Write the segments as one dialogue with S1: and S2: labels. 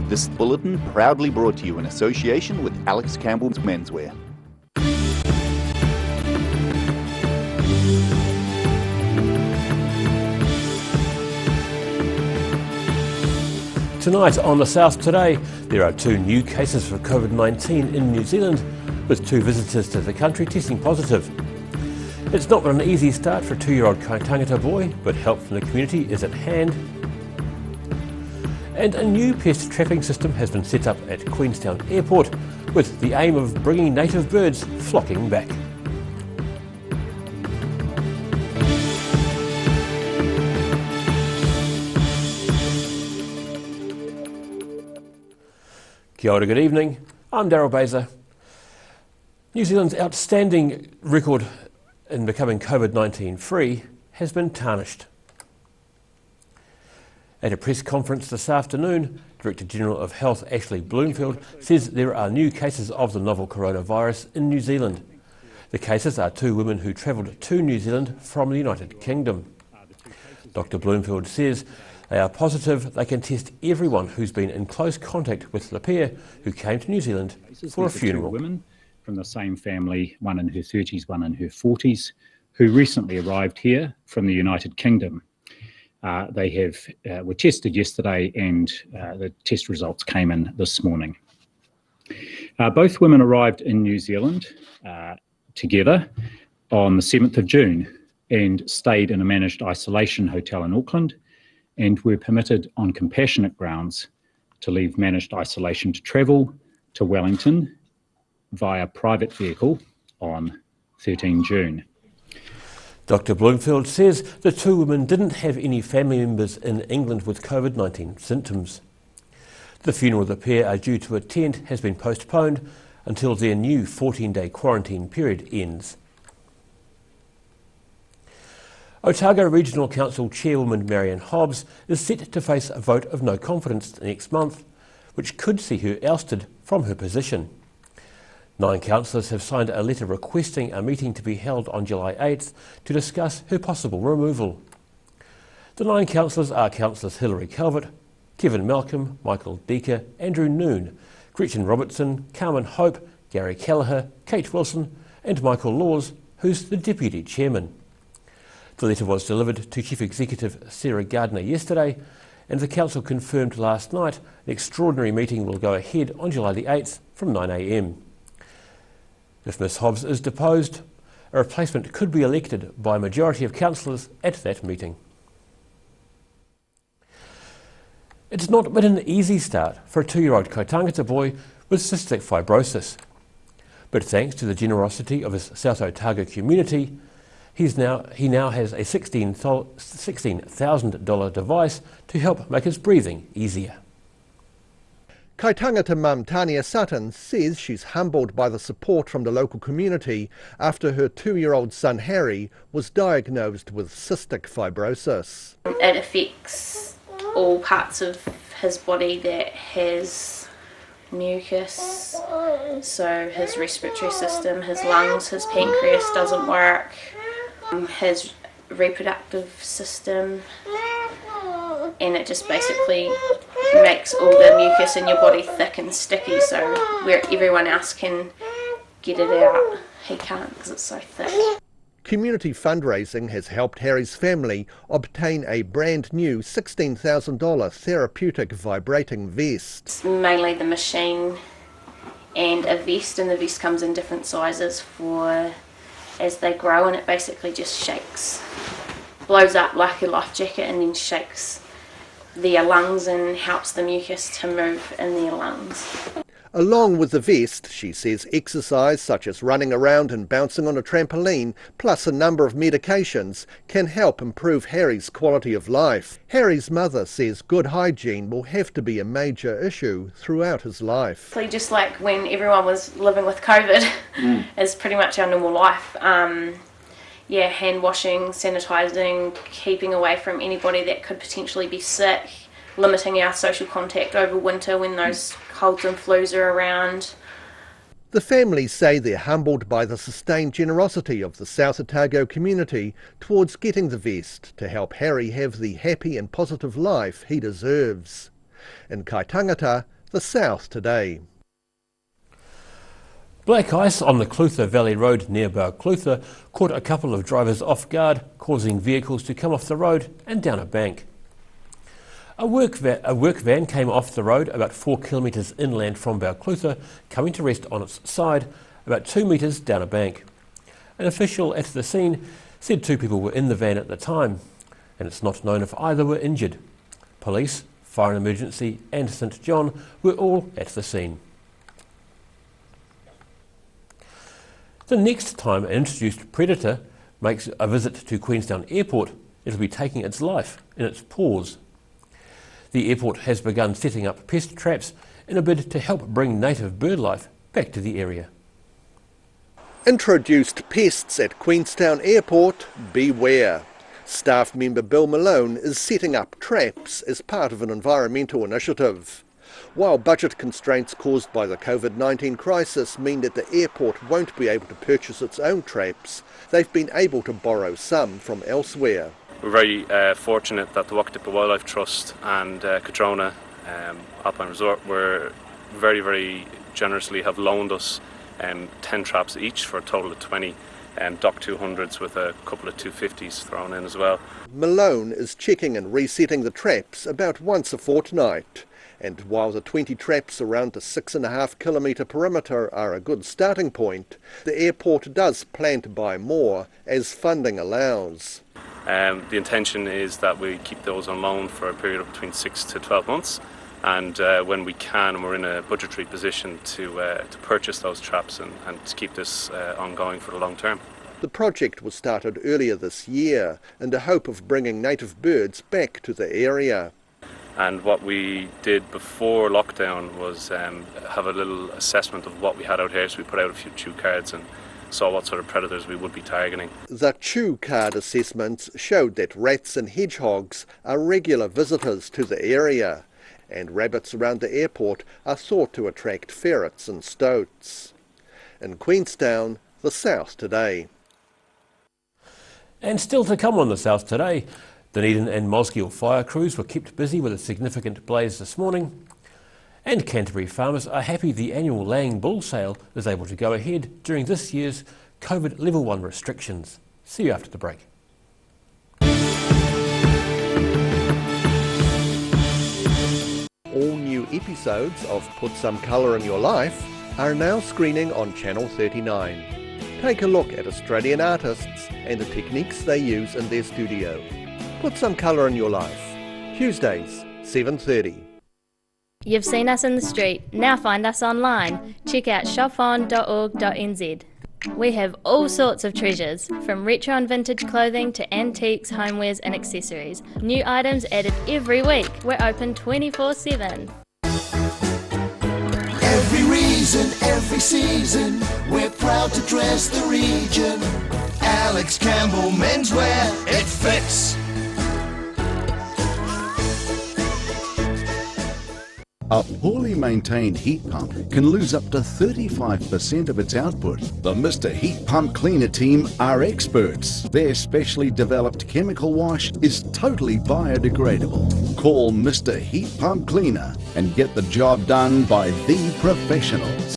S1: This bulletin proudly brought to you in association with Alex Campbell's Menswear.
S2: Tonight on The South Today, there are 2 new cases for COVID-19 in New Zealand, with 2 visitors to the country testing positive. It's not been an easy start for a 2-year-old Kaitangata boy, but help from the community is at hand. And a new pest trapping system has been set up at Queenstown Airport, with the aim of bringing native birds flocking back. Kia ora, good evening. I'm Daryl Baser. New Zealand's outstanding record in becoming COVID-19 free has been tarnished. At a press conference this afternoon, Director General of Health Ashley Bloomfield says there are new cases of the novel coronavirus in New Zealand. The cases are 2 women who travelled to New Zealand from the United Kingdom. Dr Bloomfield says they are positive they can test everyone who's been in close contact with the pair who came to New Zealand for a funeral.
S3: 2 women from the same family, one in her 30s, one in her 40s, who recently arrived here from the United Kingdom. They were tested yesterday and the test results came in this morning. Both women arrived in New Zealand together on the 7th of June and stayed in a managed isolation hotel in Auckland, and were permitted on compassionate grounds to leave managed isolation to travel to Wellington via private vehicle on 13 June.
S2: Dr Bloomfield says the 2 women didn't have any family members in England with COVID-19 symptoms. The funeral the pair are due to attend has been postponed until their new 14-day quarantine period ends. Otago Regional Council Chairwoman Marianne Hobbs is set to face a vote of no confidence next month, which could see her ousted from her position. 9 councillors have signed a letter requesting a meeting to be held on July 8th to discuss her possible removal. The 9 councillors are Councillors Hilary Calvert, Kevin Malcolm, Michael Deaker, Andrew Noon, Gretchen Robertson, Carmen Hope, Gary Kelleher, Kate Wilson and Michael Laws, who's the Deputy Chairman. The letter was delivered to Chief Executive Sarah Gardner yesterday, and the Council confirmed last night an extraordinary meeting will go ahead on July the 8th from 9 a.m. If Ms Hobbs is deposed, a replacement could be elected by a majority of councillors at that meeting. It's not been an easy start for a 2-year-old Kaitangata boy with cystic fibrosis, but thanks to the generosity of his South Otago community, he now has a $16,000 device to help make his breathing easier.
S4: Kaitangata mum Tania Sutton says she's humbled by the support from the local community after her 2-year-old son Harry was diagnosed with cystic fibrosis.
S5: It affects all parts of his body that has mucus, so his respiratory system, his lungs, his pancreas doesn't work, his reproductive system, and it just basically makes all the mucus in your body thick and sticky, so where everyone else can get it out, he can't because it's so thick.
S4: Community fundraising has helped Harry's family obtain a brand new $16,000 therapeutic vibrating vest.
S5: It's mainly the machine and a vest, and the vest comes in different sizes for as they grow, and it basically just shakes, blows up like a life jacket and then shakes their lungs and helps the mucus to move in their lungs.
S4: Along with the vest, she says exercise such as running around and bouncing on a trampoline, plus a number of medications, can help improve Harry's quality of life. Harry's mother says good hygiene will have to be a major issue throughout his life.
S5: Just like when everyone was living with COVID, is pretty much our normal life. Hand washing, sanitising, keeping away from anybody that could potentially be sick, limiting our social contact over winter when those colds and flus are around.
S4: The families say they're humbled by the sustained generosity of the South Otago community towards getting the vest to help Harry have the happy and positive life he deserves. In Kaitangata, The South Today.
S2: Black ice on the Clutha Valley Road near Balclutha caught a couple of drivers off guard, causing vehicles to come off the road and down a bank. A work van came off the road about 4 kilometres inland from Balclutha, coming to rest on its side about 2 metres down a bank. An official at the scene said 2 people were in the van at the time, and it's not known if either were injured. Police, Fire and Emergency and St John were all at the scene. The next time an introduced predator makes a visit to Queenstown Airport, it'll be taking its life in its paws. The airport has begun setting up pest traps in a bid to help bring native bird life back to the area.
S4: Introduced pests at Queenstown Airport, beware. Staff member Bill Malone is setting up traps as part of an environmental initiative. While budget constraints caused by the COVID-19 crisis mean that the airport won't be able to purchase its own traps, they've been able to borrow some from elsewhere.
S6: We're very fortunate that the Wakatipa Wildlife Trust and Catriona Alpine Resort were very generously have loaned us 10 traps each for a total of 20 and Dock 200s with a couple of 250s thrown in as well.
S4: Malone is checking and resetting the traps about once a fortnight. And while the 20 traps around the 6.5 kilometre perimeter are a good starting point, the airport does plan to buy more as funding allows.
S6: The intention is that we keep those on loan for a period of between 6 to 12 months, and when we can, we're in a budgetary position to purchase those traps and to keep this ongoing for the long term.
S4: The project was started earlier this year in the hope of bringing native birds back to the area.
S6: And what we did before lockdown was have a little assessment of what we had out here, so we put out a few chew cards and saw what sort of predators we would be targeting.
S4: The chew card assessments showed that rats and hedgehogs are regular visitors to the area, and rabbits around the airport are thought to attract ferrets and stoats. In Queenstown, the South Today.
S2: And still to come on the South Today, Dunedin and Mosgiel fire crews were kept busy with a significant blaze this morning. And Canterbury farmers are happy the annual Lang Bull sale is able to go ahead during this year's COVID Level 1 restrictions. See you after the break.
S4: All new episodes of Put Some Colour in Your Life are now screening on Channel 39. Take a look at Australian artists and the techniques they use in their studio. Put Some Colour in Your Life, Tuesdays, 7:30.
S7: You've seen us in the street, now find us online. Check out shopon.org.nz. We have all sorts of treasures, from retro and vintage clothing to antiques, homewares and accessories. New items added every week. We're open 24/7.
S8: Every reason, every season, we're proud to dress the region. Alex Campbell Menswear, it fits.
S9: A poorly maintained heat pump can lose up to 35% of its output. The Mr. Heat Pump Cleaner team are experts. Their specially developed chemical wash is totally biodegradable. Call Mr. Heat Pump Cleaner and get the job done by the professionals.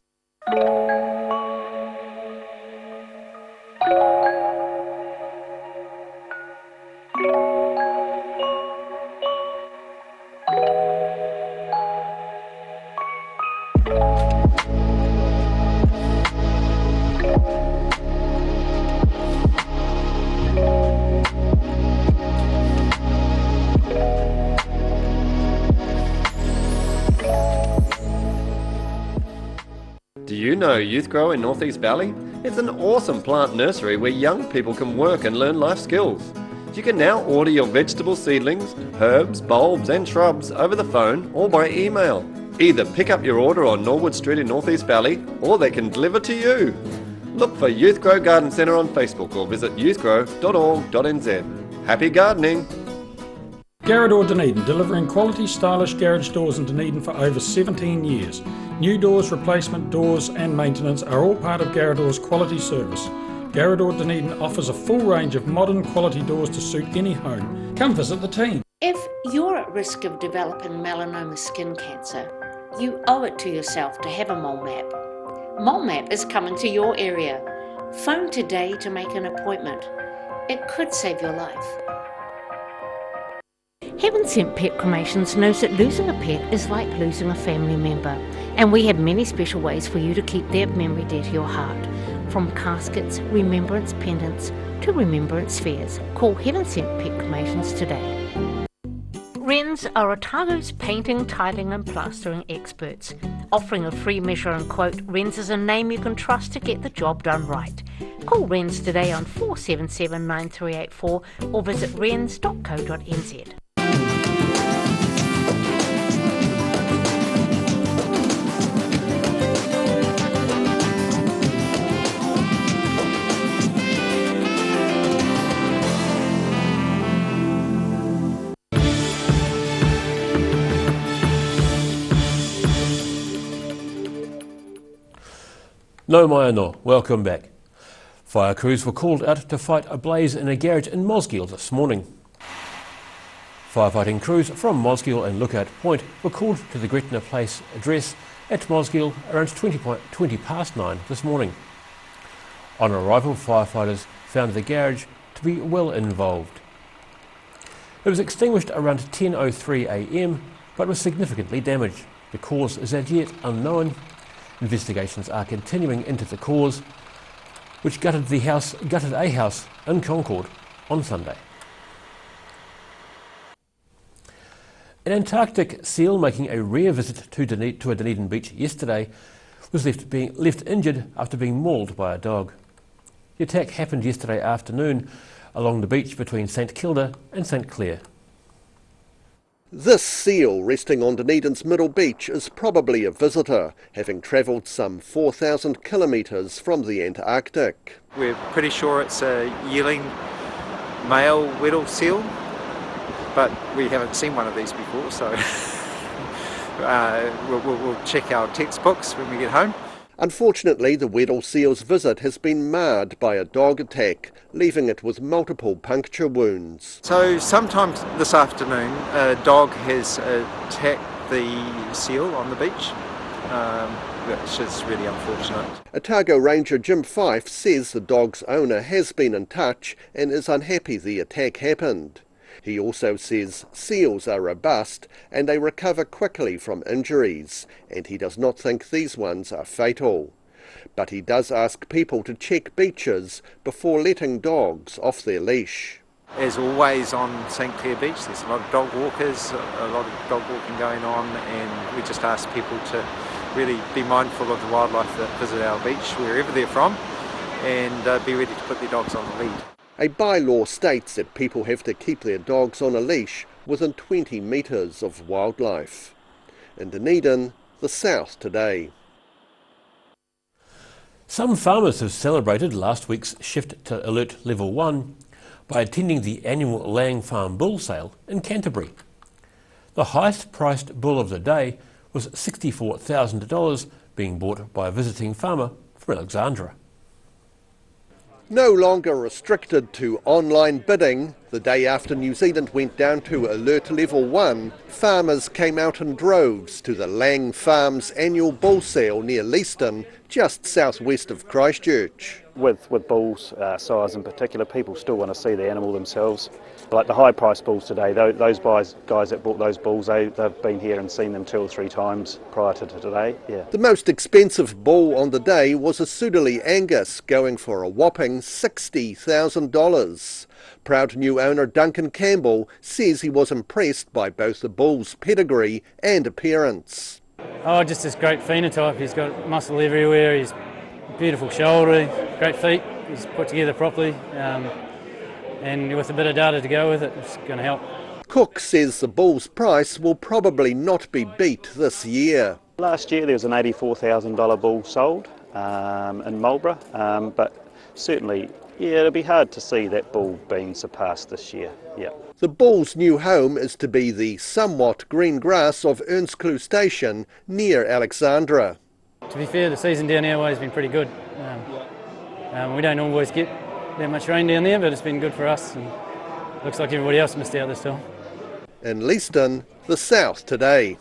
S10: Do you know Youth Grow in North East Valley? It's an awesome plant nursery where young people can work and learn life skills. You can now order your vegetable seedlings, herbs, bulbs and shrubs over the phone or by email. Either pick up your order on Norwood Street in North East Valley or they can deliver to you. Look for Youth Grow Garden Centre on Facebook or visit youthgrow.org.nz. Happy gardening!
S11: Garrador Dunedin, delivering quality, stylish garage doors in Dunedin for over 17 years. New doors, replacement doors and maintenance are all part of Garrador's quality service. Garrador Dunedin offers a full range of modern quality doors to suit any home. Come visit the team.
S12: If you're at risk of developing melanoma skin cancer, You owe it to yourself to have a mole map. Mole Map is coming to your area. Phone today to make an appointment. It could save your life. Heaven Sent Pet Cremations knows that losing a pet is like losing a family member, and we have many special ways for you to keep their memory dear to your heart. From caskets, remembrance pendants to remembrance fairs. Call Heaven Sent Pet Cremations today. Wrens are Otago's painting, tiling and plastering experts. Offering a free measure and quote, Wrens is a name you can trust to get the job done right. Call Wrens today on 477 9384 or visit wrens.co.nz.
S2: No mai anō, welcome back. Fire crews were called out to fight a blaze in a garage in Mosgiel this morning. Firefighting crews from Mosgiel and Lookout Point were called to the Gretna Place address at Mosgiel around 20 past 9 this morning. On arrival, firefighters found the garage to be well involved. It was extinguished around 10:03 a.m. but was significantly damaged. The cause is as yet unknown. Investigations are continuing into the cause, which gutted a house in Concord on Sunday. An Antarctic seal making a rare visit to Dunedin Beach yesterday was left injured after being mauled by a dog. The attack happened yesterday afternoon along the beach between St Kilda and St Clair.
S4: This seal resting on Dunedin's Middle Beach is probably a visitor, having travelled some 4,000 kilometres from the Antarctic.
S13: We're pretty sure it's a yearling male Weddell seal, but we haven't seen one of these before, so we'll check our textbooks when we get home.
S4: Unfortunately, the Weddell seal's visit has been marred by a dog attack, leaving it with multiple puncture wounds.
S13: So sometime this afternoon, a dog has attacked the seal on the beach, which is really unfortunate.
S4: Otago Ranger Jim Fife says the dog's owner has been in touch and is unhappy the attack happened. He also says seals are robust and they recover quickly from injuries, and he does not think these ones are fatal. But he does ask people to check beaches before letting dogs off their leash.
S13: As always on St Clair Beach, there's a lot of dog walkers, a lot of dog walking going on, and we just ask people to really be mindful of the wildlife that visit our beach, wherever they're from, and be ready to put their dogs on the lead.
S4: A bylaw states that people have to keep their dogs on a leash within 20 metres of wildlife. In Dunedin, the South Today.
S2: Some farmers have celebrated last week's shift to Alert Level 1 by attending the annual Lang Farm Bull Sale in Canterbury. The highest priced bull of the day was $64,000, being bought by a visiting farmer from Alexandra.
S4: No longer restricted to online bidding, the day after New Zealand went down to Alert Level 1, farmers came out in droves to the Lang Farms annual bull sale near Leeston, just southwest of Christchurch.
S14: With bulls size in particular, people still want to see the animal themselves. Like the high price bulls today, those guys that bought those bulls, they've been here and seen them 2 or 3 times prior to today. Yeah.
S4: The most expensive bull on the day was a Sudeley Angus, going for a whopping $60,000. Proud new owner Duncan Campbell says he was impressed by both the bull's pedigree and appearance.
S15: Oh, just this great phenotype. He's got muscle everywhere, he's beautiful shoulder, great feet, he's put together properly, and with a bit of data to go with it, it's going to help.
S4: Cook says the bull's price will probably not be beat this year.
S14: Last year there was an $84,000 bull sold in Marlborough, but certainly, yeah, it'll be hard to see that bull being surpassed this year. Yeah.
S4: The bull's new home is to be the somewhat green grass of Earnscleugh Station near Alexandra.
S15: To be fair, the season down our way has been pretty good. We don't always get that much rain down there, but it's been good for us, and looks like everybody else missed out this time.
S4: In Leeston, the South Today.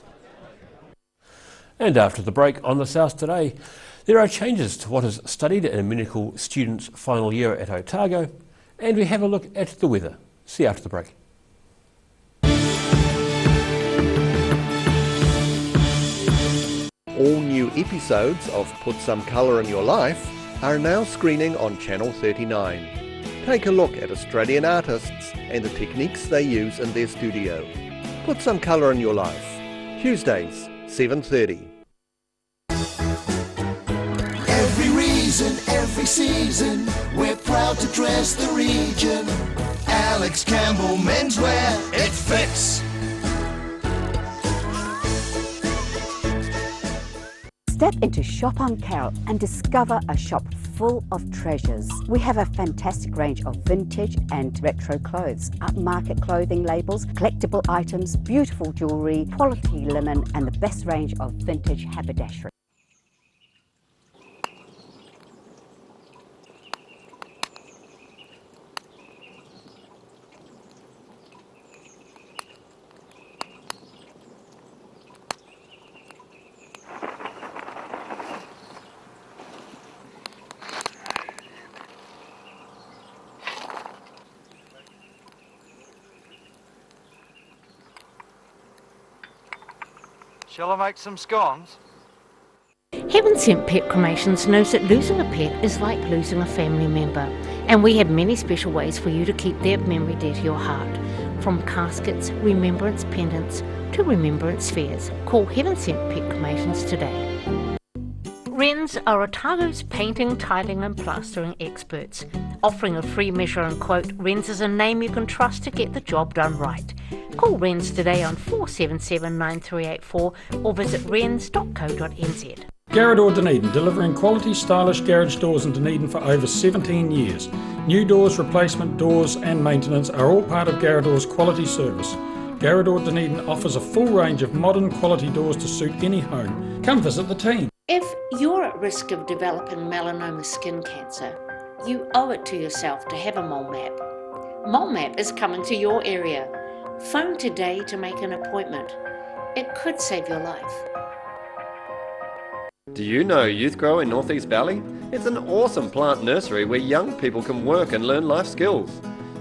S2: And after the break on the South Today, there are changes to what is studied in a medical student's final year at Otago, and we have a look at the weather. See you after the break.
S4: All new episodes of Put Some Colour in Your Life are now screening on Channel 39. Take a look at Australian artists and the techniques they use in their studio. Put Some Colour in Your Life. Tuesdays, 7:30.
S8: Every reason, every season, we're proud to dress the region. Alex Campbell Menswear, it fits.
S16: Step into Shop on Carol and discover a shop full of treasures. We have a fantastic range of vintage and retro clothes, upmarket clothing labels, collectible items, beautiful jewellery, quality linen and the best range of vintage haberdashery.
S17: Shall I make some scones?
S12: Heaven Sent Pet Cremations knows that losing a pet is like losing a family member, and we have many special ways for you to keep their memory dear to your heart. From caskets, remembrance pendants to remembrance fairs. Call Heaven Sent Pet Cremations today. Wrens are Otago's painting, tiling and plastering experts. Offering a free measure and quote, Wrens is a name you can trust to get the job done right. Call Wrens today on 477 9384 or visit wrens.co.nz.
S11: Garrador Dunedin, delivering quality, stylish garage doors in Dunedin for over 17 years. New doors, replacement doors and maintenance are all part of Garrador's quality service. Garrador Dunedin offers a full range of modern quality doors to suit any home. Come visit the team.
S12: If you're at risk of developing melanoma skin cancer, you owe it to yourself to have a mole map. Mole map is coming to your area. Phone today to make an appointment. It could save your life.
S10: Do you know Youth Grow in North East Valley? It's an awesome plant nursery where young people can work and learn life skills.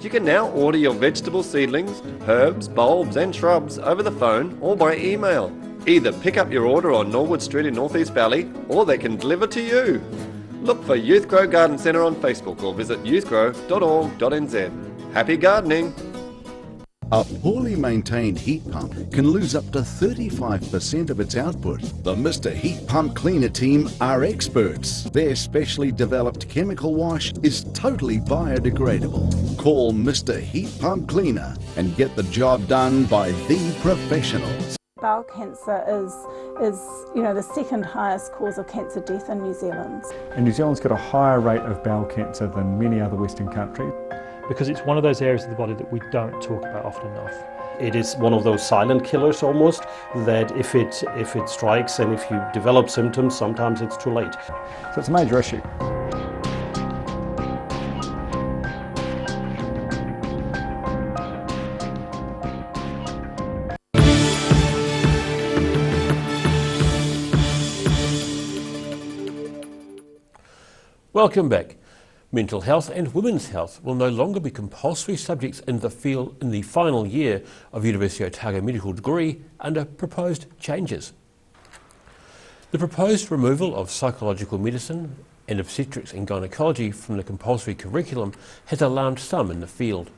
S10: You can now order your vegetable seedlings, herbs, bulbs and shrubs over the phone or by email. Either pick up your order on Norwood Street in North East Valley or they can deliver to you. Look for Youth Grow Garden Centre on Facebook or visit youthgrow.org.nz. Happy gardening!
S9: A poorly maintained heat pump can lose up to 35% of its output. The Mr. Heat Pump Cleaner team are experts. Their specially developed chemical wash is totally biodegradable. Call Mr. Heat Pump Cleaner and get the job done by the professionals.
S18: Bowel cancer is the second highest cause of cancer death in New Zealand.
S19: And New Zealand's got a higher rate of bowel cancer than many other Western countries.
S20: Because it's one of those areas of the body that we don't talk about often enough. It is one of those silent killers almost, that if it strikes and if you develop symptoms, sometimes it's too late.
S19: So it's a major issue.
S2: Welcome back. Mental health and women's health will no longer be compulsory subjects in the final year of University of Otago medical degree under proposed changes. The proposed removal of psychological medicine and obstetrics and gynaecology from the compulsory curriculum has alarmed some in the field.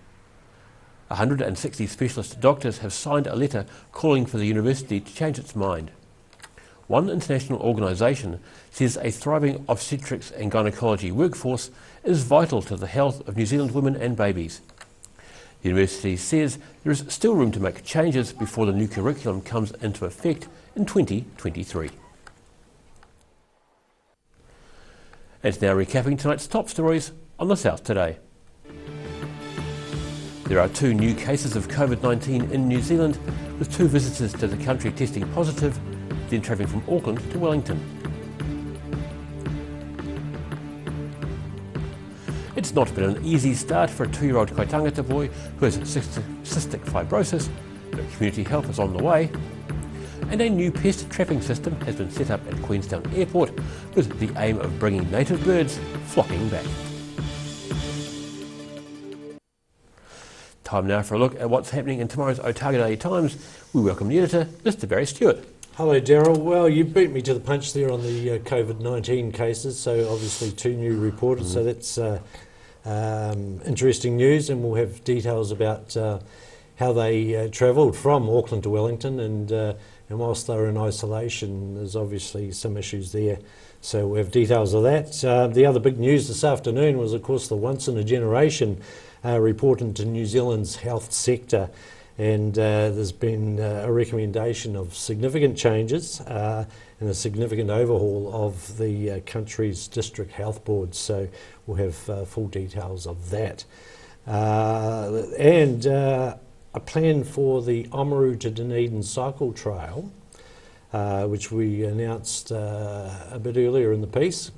S2: 160 specialist doctors have signed a letter calling for the university to change its mind. One international organisation says a thriving obstetrics and gynaecology workforce is vital to the health of New Zealand women and babies. The university says there is still room to make changes before the new curriculum comes into effect in 2023. And now recapping tonight's top stories on the South Today. There are 2 new cases of COVID-19 in New Zealand, with 2 visitors to the country testing positive, then travelling from Auckland to Wellington. It's not been an easy start for a 2-year-old Kaitangata boy who has cystic fibrosis, but community help is on the way. and a new pest trapping system has been set up at Queenstown Airport with the aim of bringing native birds flocking back. Time now for a look at what's happening in tomorrow's Otago Daily Times. We welcome the editor, Mr. Barry Stewart.
S17: Hello, Daryl. Well, you beat me to the punch there on the COVID-19 cases, so obviously 2 new reported, so that's interesting news, and we'll have details about how they travelled from Auckland to Wellington, and whilst they were in isolation, there's obviously some issues there. So we'll have details of that. The other big news this afternoon was, of course, the once-in-a-generation report into New Zealand's health sector, and there's been a recommendation of significant changes and a significant overhaul of the country's district health boards, so we'll have full details of that. And a plan for the Oamaru to Dunedin cycle trail, which we announced a bit earlier in the piece.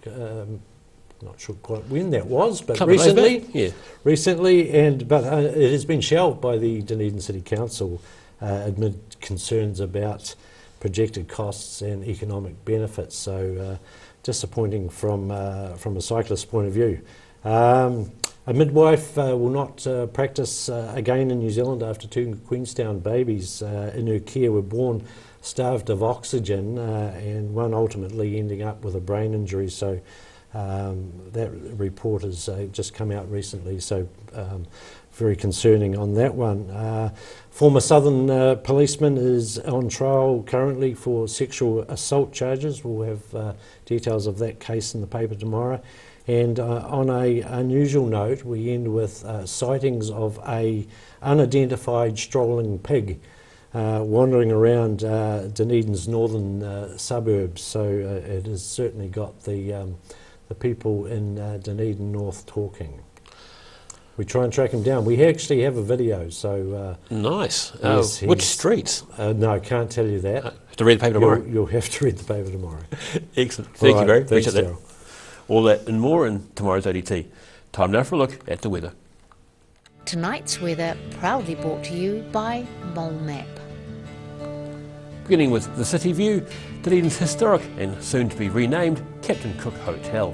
S17: Not sure quite when that was, but recently. But it has been shelved by the Dunedin City Council amid concerns about projected costs and economic benefits. So disappointing from a cyclist's point of view. A midwife will not practice again in New Zealand after 2 Queenstown babies in her care were born starved of oxygen, and one ultimately ending up with a brain injury. So that report has just come out recently, so very concerning on that one. Former Southern policeman is on trial currently for sexual assault charges. We'll have details of that case in the paper tomorrow. And on an unusual note, we end with sightings of a unidentified strolling pig wandering around Dunedin's northern suburbs. So it has certainly got the people in Dunedin North talking. We try and track him down. We actually have a video, so...
S2: nice.
S17: Yes,
S2: which streets?
S17: No, I can't tell you that.
S2: Have to read the paper tomorrow?
S17: You'll have to read the paper tomorrow.
S2: Excellent. Thank you, Barry.
S17: Thanks,
S2: Appreciate that. All that and more in tomorrow's ODT. Time now for a look at the weather.
S12: Tonight's weather proudly brought to you by Mole Map.
S2: Beginning with the city view, Dunedin's historic and soon to be renamed Captain Cook Hotel.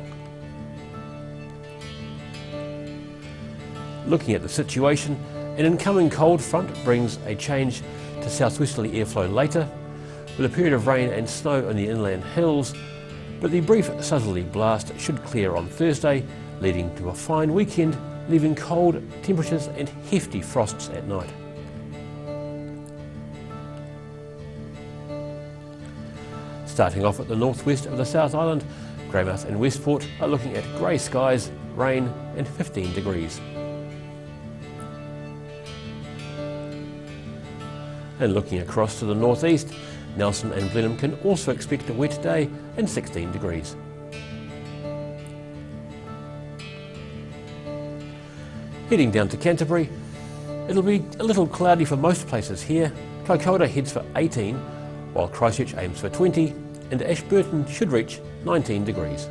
S2: Looking at the situation, an incoming cold front brings a change to southwesterly airflow later, with a period of rain and snow on the inland hills, but the brief southerly blast should clear on Thursday, leading to a fine weekend, leaving cold temperatures and hefty frosts at night. Starting off at the northwest of the South Island, Greymouth and Westport are looking at grey skies, rain and 15 degrees. And looking across to the northeast, Nelson and Blenheim can also expect a wet day and 16 degrees. Heading down to Canterbury, it'll be a little cloudy for most places here. Kaikoura heads for 18, while Christchurch aims for 20, and Ashburton should reach 19 degrees.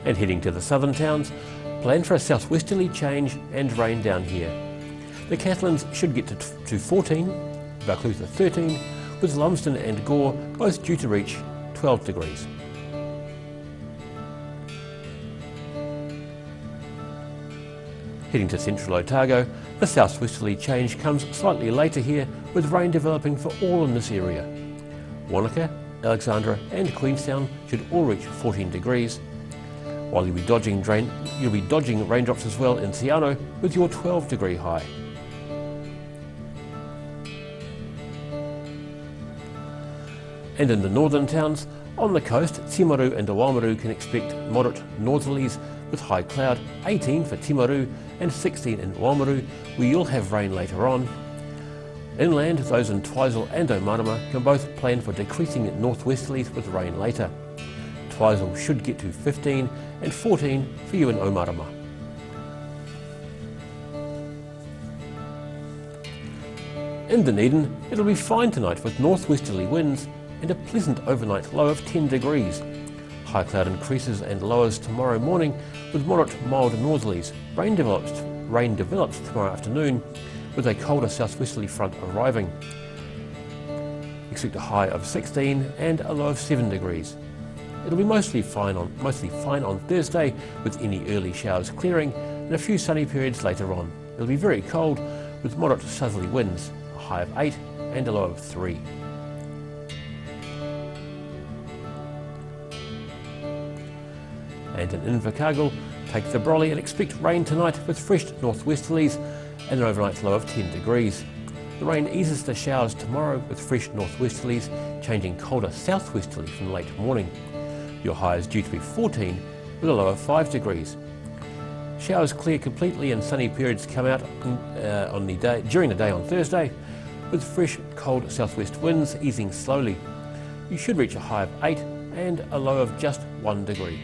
S2: And heading to the southern towns, plan for a southwesterly change and rain down here. The Cathlarines should get to 14, Vauclutha 13, with Lumsden and Gore both due to reach 12 degrees. Heading to central Otago, the southwesterly change comes slightly later here, with rain developing for all in this area. Wanaka, Alexandra and Queenstown should all reach 14 degrees, while you'll be dodging raindrops as well in Te Anau with your 12 degree high. And in the northern towns, on the coast, Timaru and Oamaru can expect moderate northerlies with high cloud, 18 for Timaru and 16 in Oamaru, where you'll have rain later on. Inland, those in Twizel and Omarama can both plan for decreasing northwesterlies with rain later. Twizel should get to 15 and 14 for you in Omarama. In Dunedin, it'll be fine tonight with northwesterly winds and a pleasant overnight low of 10 degrees. High cloud increases and lowers tomorrow morning with moderate mild northerlies. Rain develops rain develops tomorrow afternoon with a colder southwesterly front arriving. Expect a high of 16 and a low of 7 degrees. It'll be mostly fine on Thursday, with any early showers clearing and a few sunny periods later on. It'll be very cold with moderate southerly winds, a high of 8 and a low of 3. And in Invercargill, take the brolly and expect rain tonight with fresh northwesterlies and an overnight low of 10 degrees. The rain eases to showers tomorrow with fresh northwesterlies, changing colder southwesterly from late morning. Your high is due to be 14 with a low of 5 degrees. Showers clear completely and sunny periods come out during the day on Thursday, with fresh cold southwest winds easing slowly. You should reach a high of 8 and a low of just 1 degree.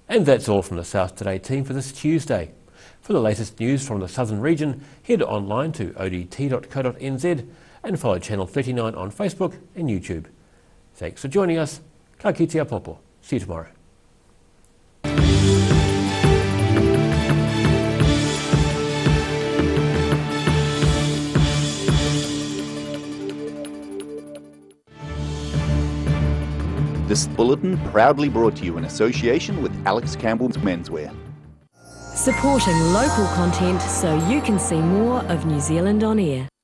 S2: And that's all from the South Today team for this Tuesday. For the latest news from the southern region, head online to odt.co.nz and follow Channel 39 on Facebook and YouTube. Thanks for joining us. Ka kite a popo. See you tomorrow.
S1: This bulletin proudly brought to you in association with Alex Campbell's Menswear.
S21: Supporting local content so you can see more of New Zealand on air.